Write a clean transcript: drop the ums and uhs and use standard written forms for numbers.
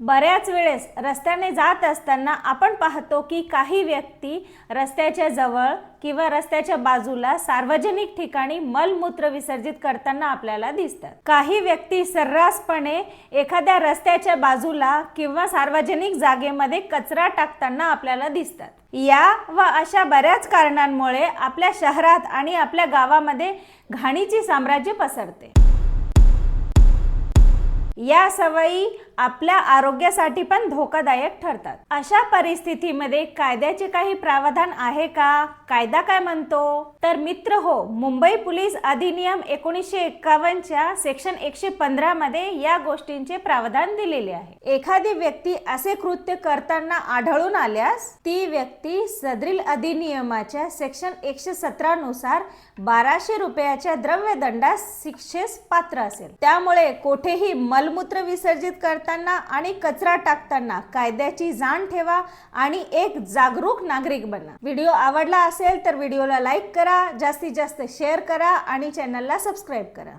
बऱ्याच वेळेस रस्त्याने जात असताना आपण पाहतो की काही व्यक्ती रस्त्याच्या जवळ किंवा रस्त्याच्या बाजूला सार्वजनिक ठिकाणी मलमूत्र विसर्जित करताना आपल्याला दिसतात। काही व्यक्ती सर्रासपणे एखाद्या रस्त्याच्या बाजूला किंवा सार्वजनिक जागेमध्ये कचरा टाकताना आपल्याला दिसतात। या व अशा बऱ्याच कारणांमुळे आपल्या शहरात आणि आपल्या गावामध्ये घाणीचे साम्राज्य पसरते। या सवयी आपल्या आरोग्यासाठी पण धोकादायक ठरतात। अशा परिस्थितीमध्ये कायद्याचे काही प्रावधान आहे का? कायदा काय म्हणतो? तर मित्र हो, मुंबई पोलीस अधिनियम 1951 च्या सेक्शन 115 मध्ये या गोष्टींचे प्रावधान दिलेले आहे। एखादी व्यक्ती असे कृत्य करताना आढळून आल्यास ती व्यक्ती सदरील अधिनियमाच्या सेक्शन 117 नुसार 1200 रुपयाच्या द्रव्य दंडास शिक्षेस पात्र असेल। त्यामुळे कोठेही मलमूत्र विसर्जित करताना आणि कचरा टाकताना कायद्याची जाण ठेवा आणि एक जागरूक नागरिक बना। व्हिडिओ आवडला असेल तर व्हिडिओला लाईक करा, जास्तीत जास्त शेअर करा आणि चॅनलला सबस्क्राईब करा।